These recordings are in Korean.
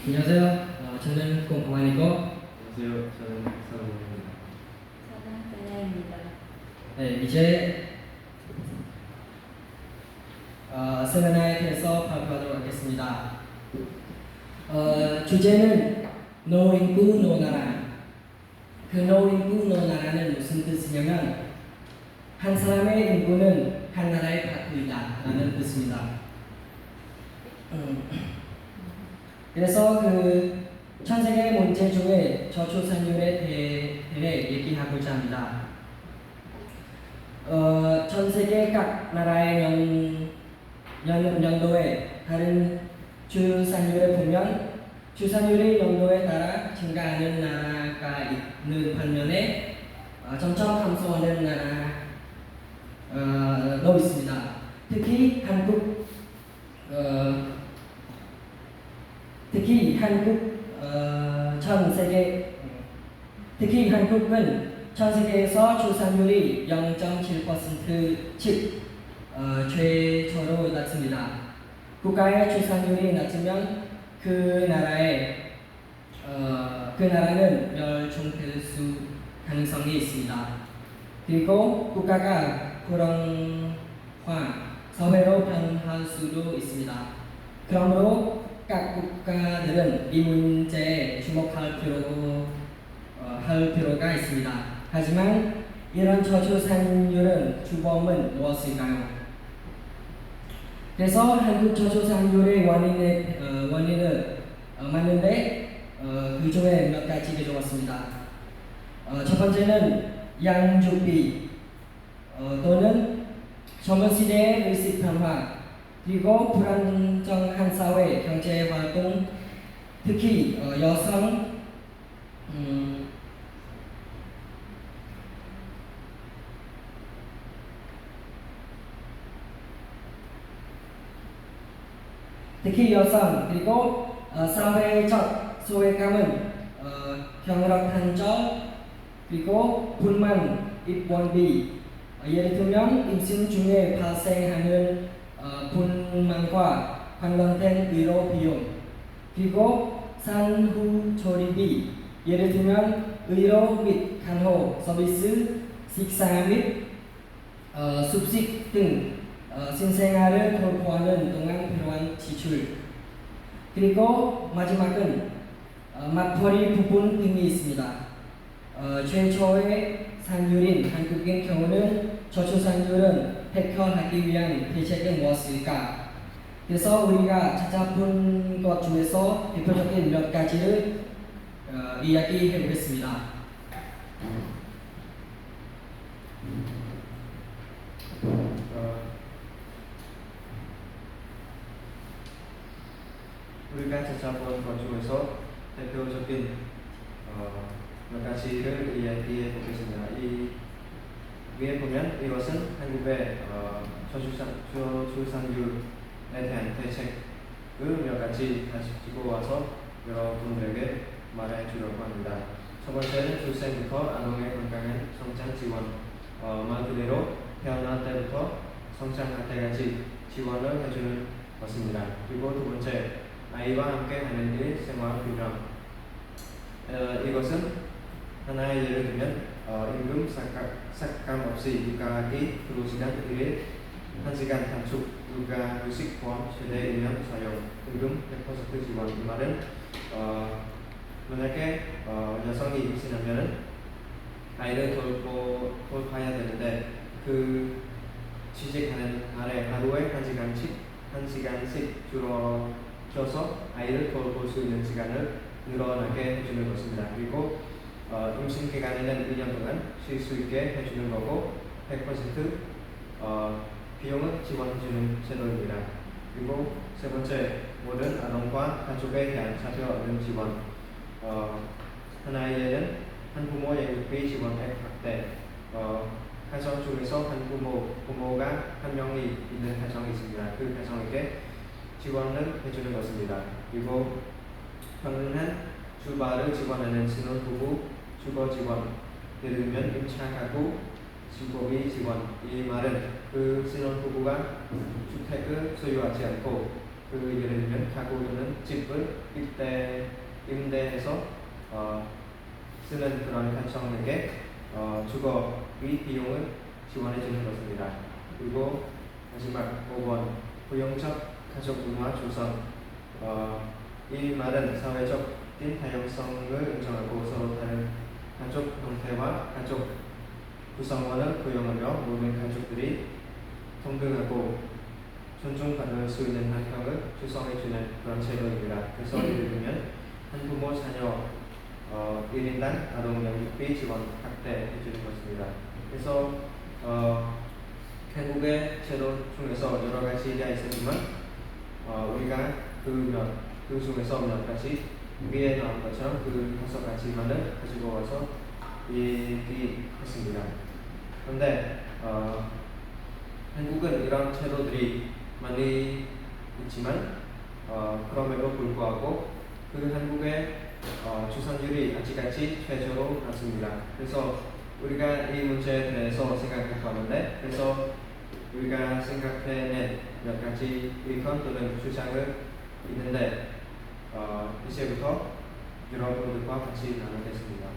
안녕하세요. 저는 공공환이고. 안녕하세요. 저는 박사로입니다. 저는 은혜입니다. 네, 이제 세미나에 대해서 발표하도록 하겠습니다. 주제는 No 인구 No 나라. 그 No 인구 No 나라는 무슨 뜻이냐면 한 사람의 인구는 한 나라의 바꾸이다 라는 뜻입니다. 그래서 그 전 세계 문제 중에 저출산율에 대해 얘기하고자 합니다. 전 세계 각 나라의 연도에 다른 출산율을 보면 출산율이 연도에 따라 증가하는 나라가 있는 반면에 점점 감소하는 나라도 있습니다. 특히 한국은 전 세계에서 출산율이 0.7% 즉 최저로 낮습니다. 국가의 출산율이 낮으면 그 나라는 멸종될 수 가능성이 있습니다. 그리고 국가가 불황화 사회로 변할 수도 있습니다. 그러므로 각 국가들은 이 문제에 주목할 필요가 있습니다. 하지만 이런 저출산율은 주범은 무엇일까요? 그래서 한국 저출산율의 원인을 맞는데 그 중에 몇 가지 가져왔습니다. 첫 번째는 양육비 또는 젊은 시대의 의식 변화 그리고 불안정한 사회 경제 활동 특히 여성 그리고 사회적 소외감은 경력 단절 그리고 불만 입원비 예를 들면 임신 중에 발생하는 불만과 관련된 의료 비용 그리고 산후 조리비 예를 들면 의료 및 간호 서비스 식사 및 숙식 등 신생아를 돌보는 동안 필요한 지출 그리고 마지막은 맞벌이 부분 등이 있습니다. 최초의 산율인 한국의 경우는 저출산율은 해결하기 위한 대책은 무엇일까? 그래서 우리가 찾아본 것 중에서 대표적인 몇 가지를 이야기해 보겠습니다. 우리가 찾아본 것 중에서 대표적인 몇 가지를 이야기해 보겠습니다. 이 위에 보면 이것은 한국의 저출산율에 대한 대책을 몇 가지 가지고 와서 여러분들에게 말해 주려고 합니다. 첫 번째는 출생부터 아동의 건강한 성장 지원, 말 그대로 태어날 때부터 성장할 때까지 지원을 해주는 것입니다. 그리고 두 번째, 아이와 함께 하는 일 생활 균형. 이것은 하나의 예를 들면 임금 삭감 없이 육아하기, 근로시간 1일 1시간 단축, 육아휴식 포함 최대 1년 사용, 임금 100% 지원. 이 말은 만약에 여성이 임신하면 아이를 돌봐야 되는데 그 취직하는 날에 하루에 1시간씩 줄어줘서 아이를 돌볼 수 있는 시간을 늘어나게 해주는 것입니다. 그리고 임신 기간에는 1년 동안 쉴 수 있게 해주는 거고 100% 비용은 지원해주는 제도입니다. 그리고 세 번째, 모든 아동과 가족에 대한 자녀 얻는 지원. 하나의 예는 한부모 양육비 지원액 확대. 가정 중에서 부모가 한 명이 있는 가정이 있습니다. 그 가정에게 지원을 해주는 것입니다. 그리고 평등한 주거를 지원하는 신혼부부 주거 지원, 예를 들면 임차 가구 주거비 지원. 이 말은 그 신혼부부가 주택을 소유하지 않고 예를 들면 가구 또는 집을 임대해서 쓰는 그런 가정에게 주거비 비용을 지원해 주는 것입니다. 그리고 마지막 5번 고용적 가족 문화 조성. 이 말은 사회적인 다양성을 인정하고 서로 다른 가족 형태와 가족 구성원을 고용하며 모든 가족들이 동등하고 존중받을 수 있는 환경을 조성해주는 그런 제도입니다. 그래서 예를 들면 한부모 자녀 1인당 아동養育비 지원 확대해주는 것입니다. 그래서 한국의 제도 중에서 여러 가지가 있었지만 우리가 그 중에서 몇 가지 위에 나온 것처럼 그 5가지만을 가지고 와서 얘기했습니다. 그런데 한국은 이런 제도들이 많이 있지만 그럼에도 불구하고 그 한국의 출산율이 아직까지 최저로 낮습니다. 그래서 우리가 이 문제에 대해서 생각해 봤는데, 그래서 우리가 생각해낸 몇 가지 의견 또는 주장을 있는데 이제부터 여러분들과 같이 나누겠습니다.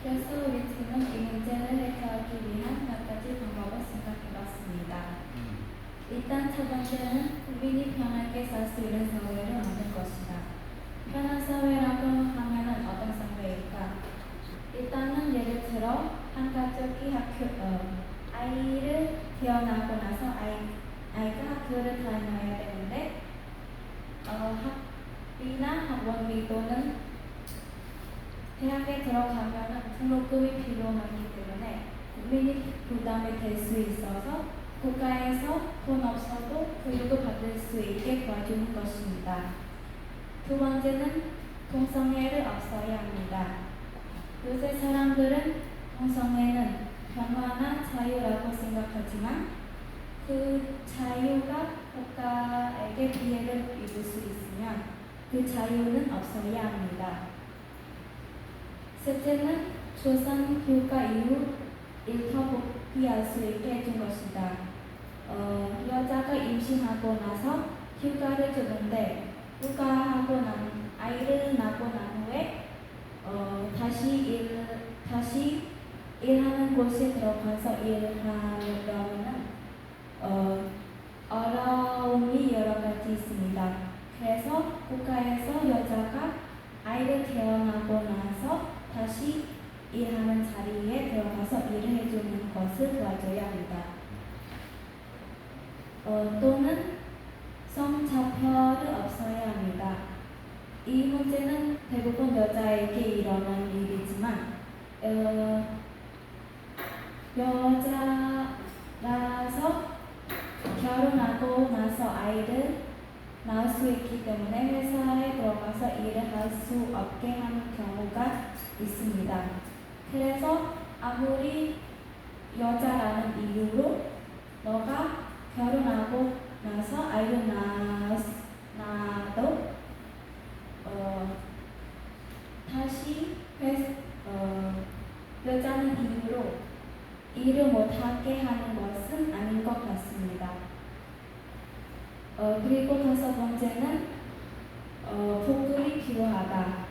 그래서 우리 팀은 이 문제를 해결하기 위한 몇 가지 방법을 생각해봤습니다. 일단 첫 번째는 국민이 편하게 살 수 있는 사회를 만들 것이다. 편한 사회라고 하면 어떤 사회일까? 일단은 예를 들어 한 가족이 아이를 태어나고 나서 아이가 학교를 다녀야 되는데 학비나 학원비 또는 대학에 들어가면 등록금이 필요하기 때문에 국민이 부담이 될 수 있어서 국가에서 돈 없어도 교육을 받을 수 있게 도와주는 것입니다. 두 번째는 동성애를 없애야 합니다. 요새 사람들은 동성애는 평화나 자유라고 생각하지만 그 자유가 국가에게 피해를 입을 수 있으면 그 자유는 없어야 합니다. 셋째는 조선 휴가 이후 일터 복귀할 수 있게 해준 것이다. 여자가 임신하고 나서 휴가를 주는데 아이를 낳고 난 후에 다시 일하는 곳에 들어가서 일하려면 어려움이 여러 가지 있습니다. 그래서 국가에서 여자가 아이를 태어나고 나서 다시 일하는 자리에 들어가서 일을 해주는 것을 도와줘야 합니다. 또는 성차별을 없애야 합니다. 이 문제는 대부분 여자에게 일어나는 일이지만 여자라서 결혼하고 나서 아이를 낳을 수 있기 때문에 회사에 들어가서 일을 할 수 없게 하는 경우가 있습니다. 그래서 아무리 여자라는 이유로 너가 결혼하고 나서 아이를 낳아도 다시 여자는 이유로 일을 못하게 하는 것은 아닌 것 같습니다. 그리고 5번째는 복음이 필요하다.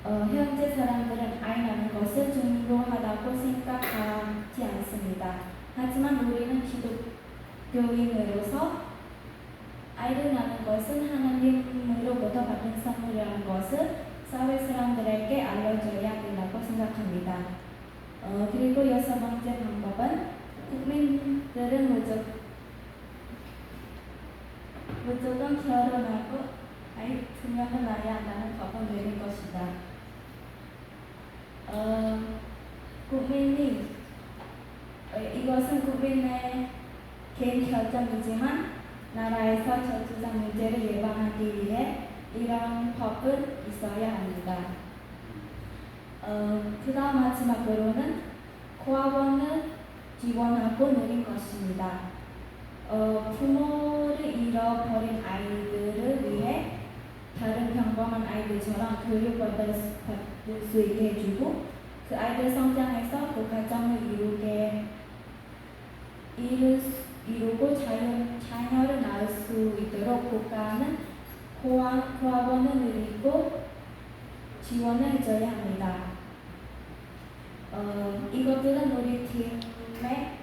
현재 사람들은 아이 낳는 것을 중요하다고 생각하지 않습니다. 하지만 우리는 기독교인으로서 아이를 낳는 것은 하나님으로부터 받은 선물이라는 것을 사회 사람들에게 알려줘야 된다고 생각합니다. 그리고 6번째 방법은 국민들은 무조건 결혼하고 아이 2명을 낳아야 한다는 법을 내린 것이다. 이것은 국민의 개인 결정이지만 나라에서 저출산 문제를 예방하기 위해 이런 법은 있어야 합니다. 그 다음 마지막으로는 고아원을 지원하고 늘린 것입니다. 부모를 잃어버린 아이들을 위해 다른 평범한 아이들처럼 교육받을 수 있게 해주고 그 아이들 성장해서 그 가정을 이루고 자녀를 낳을 수 있도록 국가는 고아원을 늘리고 지원을 해줘야 합니다. 이것들은 우리 팀에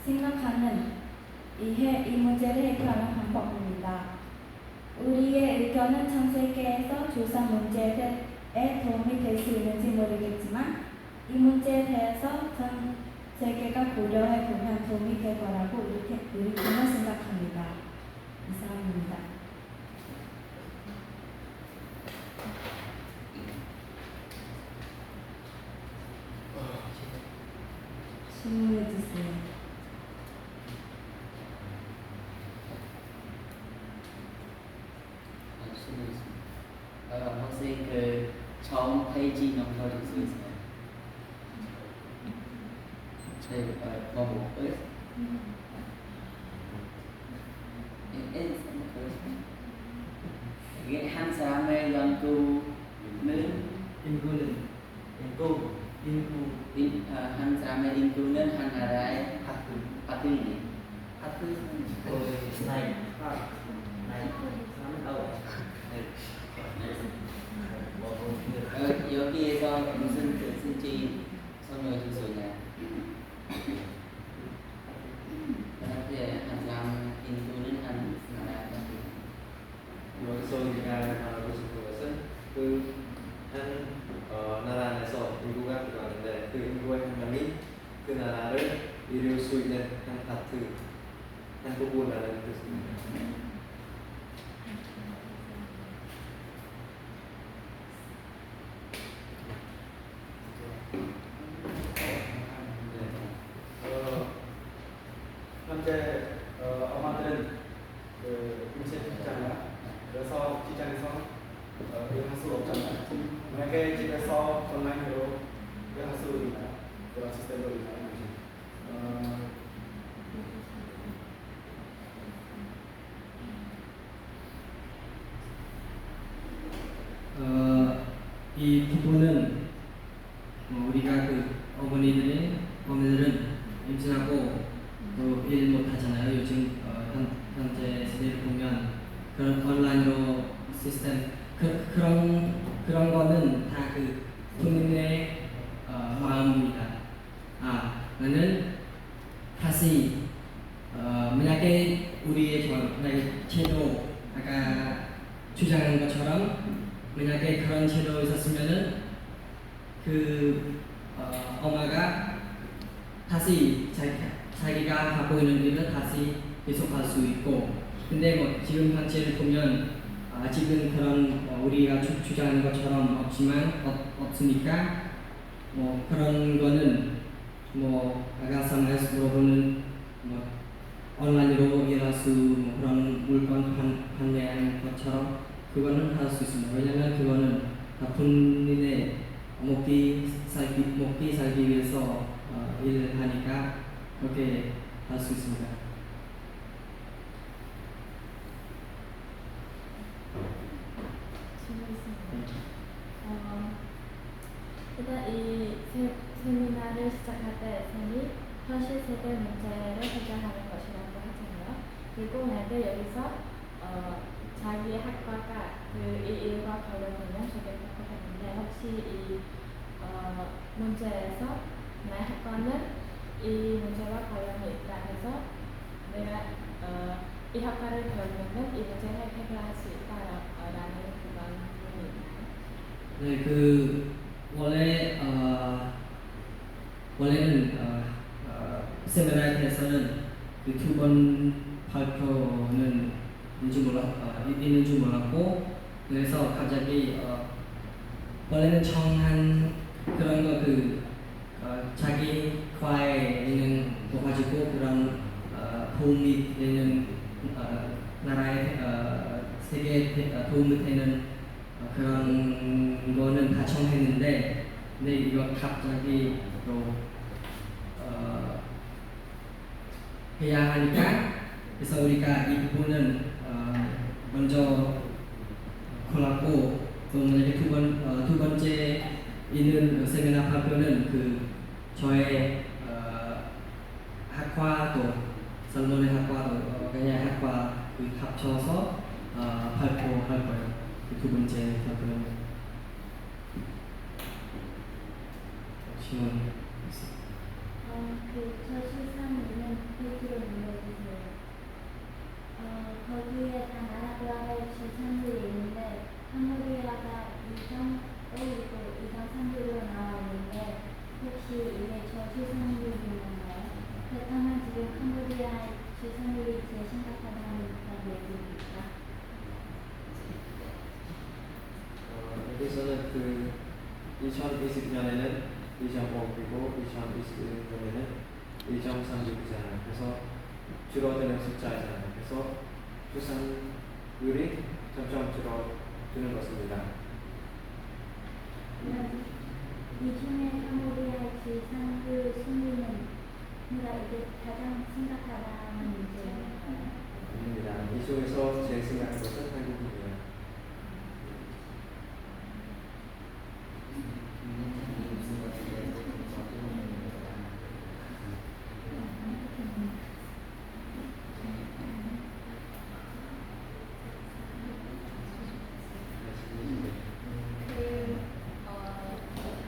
생각하는 이 문제를 해결하는 방법입니다. 우리의 의견은 전 세계에서 출산 문제에 도움이 될 수 있는지 모르겠지만 이 문제에 대해서 전 세계가 고려해 보면 도움이 될 거라고 우리 팀은 생각합니다. 이상입니다. 질문해 주세요. 혹시 그 처음 페이지 넘겨줄 수 있어요? 네, 이게 한 사람의 연구는 인구는 한 사람의 인구는 한 나라의 파트이네. 여기에서 무슨 뜻인지 설명해 줄 수 있나요? 한 사람 인구는 한 나라의 파트. 여기서 우리가 말하고 싶은 것은 한 나라 안에서 인구가 들어가는데 그 인구의 한 명이 그 나라를 이룰 수 있는 한 파트, 한 부분이라는 뜻입니다. 현재 엄마들은 임신 직장이야. 그래서 직장에서 일할 수 없잖아요. 만약에 집에서 온라인으로 일할 수 있나요? 그런 시스템도 있나요? 이 부분은 우리가 그 어머니들은 임신하고 또 일 못하잖아요. 요즘 현재 시대를 보면 그런 온라인으로 시스템 그런 거는 다 그 본인의 마음입니다. 나는 다시 만약에 우리의 만약에 제도 아까 주장한 것처럼 만약에 그런 제도 있었으면은 그 엄마가 다시 자기가 하고 있는 일을 다시 계속할 수 있고, 근데 뭐 지금 현재를 보면 아직은 그런 우리가 주장하는 것처럼 없으니까 뭐 그런 거는 뭐 아까 상에서 물어보는 뭐 온라인으로 일할 수 뭐 그런 물건 판매하는 것처럼 그거는 할 수 있습니다. 왜냐면 그거는 본인의 먹기 살기 위해서 일을 하니까 그렇게 할 수 있습니다. 일단 이 세미나를 시작할 때 쌤이 현실 세대 문제를 해결하는 것이라고 하잖아요. 그리고 나도 여기서 자기 학과가 이 일과 관련되면 소개하고 했는데 혹시 이 문제에서 나의 학과는 이 문제와 관련이 있다 해서 내가 이 학과를 배우면 이 문제를 해결할 수 있다라는 그런 부분이 있나요? 네, 원래는 세미나에서는 그 두 번 발표는 있는 줄 몰랐고, 그래서 갑자기 원래는 정한 그런 거 자기 과에 있는 거 가지고 그런 도움이 되는 나라에 세계에 도움이 되는 그런 거는 다 정했는데, 근데 이거 갑자기 또 해야 하니까, 그래서 우리가 이 부분은 먼저 골랐고, 또 만약에 두 번째 있는 세미나 발표는 저의 학과도 설문의 학과도 그냥 학과 합쳐서 발표할 거예요. 두 번째 발표는 지원. 저출산율은 페이지로 눌러주세요. 거기에 다 나라별의 출산율이 있는데 캄보디아가 2.5이고 2.3으로 나와 있는데 혹시 이게 저출산율이었나요? 그렇다면 지금 캄보디아의 출산율이 제일 심각하다는 얘기입니까? 여기서는 2020년에는 2.5 그리고 2021년에는 1.36이잖아요. 그래서 줄어드는 숫자이잖아요. 그래서 출산율이 점점 줄어드는 것입니다. 이 중에 캄보디아의 출산율 순위는 뭔가 이게 가장 심각하다는 문제인가요? 아닙니다. 이 중에서 제일 심각한 것은 한국입니다. 무슨 것에 대해서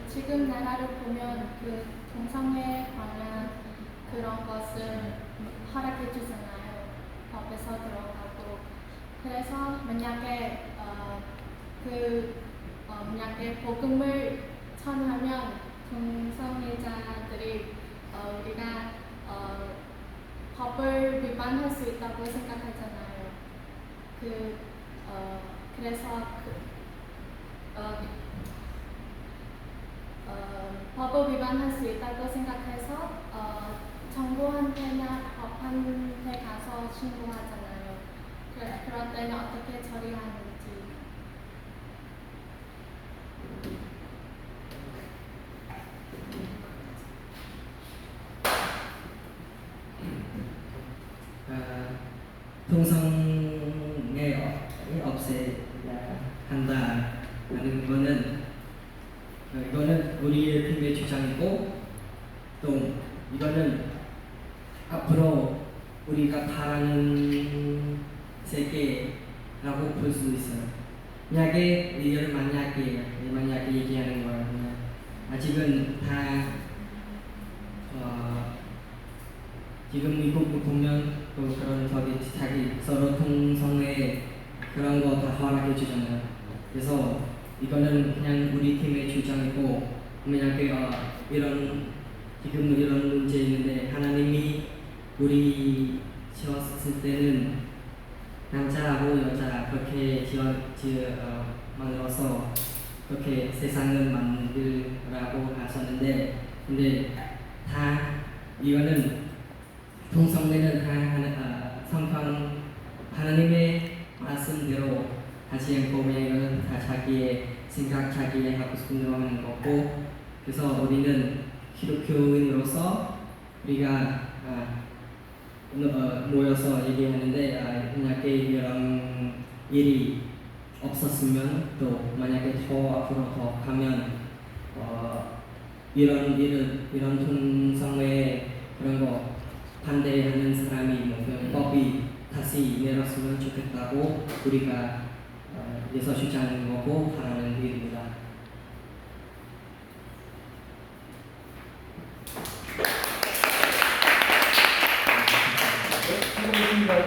지금 나라를 보면 동성애에 관한 그런 것을 허락해 주잖아요. 법에서 들어가고. 그래서 만약에 만약에 복음을 전하면 동성애자들이 우리가 법을 위반할 수 있다고 생각하잖아요. 그래서 법을 위반할 수 있다고 생각해서 정부한테나 법한테 가서 신고하잖아요. 그럴 때는 어떻게 처리하는지. 동성애 없애야 한다는 거는 이거는 우리의 팀의 주장이고 또 이거는 앞으로 우리가 바라는 세계라고 볼 수 있어요. 이거는 만약에 얘기하는 거예요. 아직은 다 지금 미국 보면 또 그런 자기 서로 동성애 그런 거 다 허락해 주잖아요. 그래서 이거는 그냥 우리 팀의 주장이고 만약에 지금 이런 문제 있는데 하나님이 우리 지었을 때는 남자하고 여자 그렇게 만들어서 그렇게 세상을 만들라고 하셨는데 근데 다 이거는 동성애는 성경 하나님의 말씀대로 하지 않고 그냥 이거는 다 자기의 생각, 자기의 하고 싶은 대로 하는 거고 그래서 우리는 기독교인으로서 우리가 모여서 얘기하는데 만약에 이런 일이 없었으면 또 만약에 더 앞으로 더 가면 이런 동성애 그런 거 반대하는 사람이 법이 다시 내렸으면 좋겠다고 우리가 여기서 주장하는 거고 바라는 일입니다. 수고하셨습니다.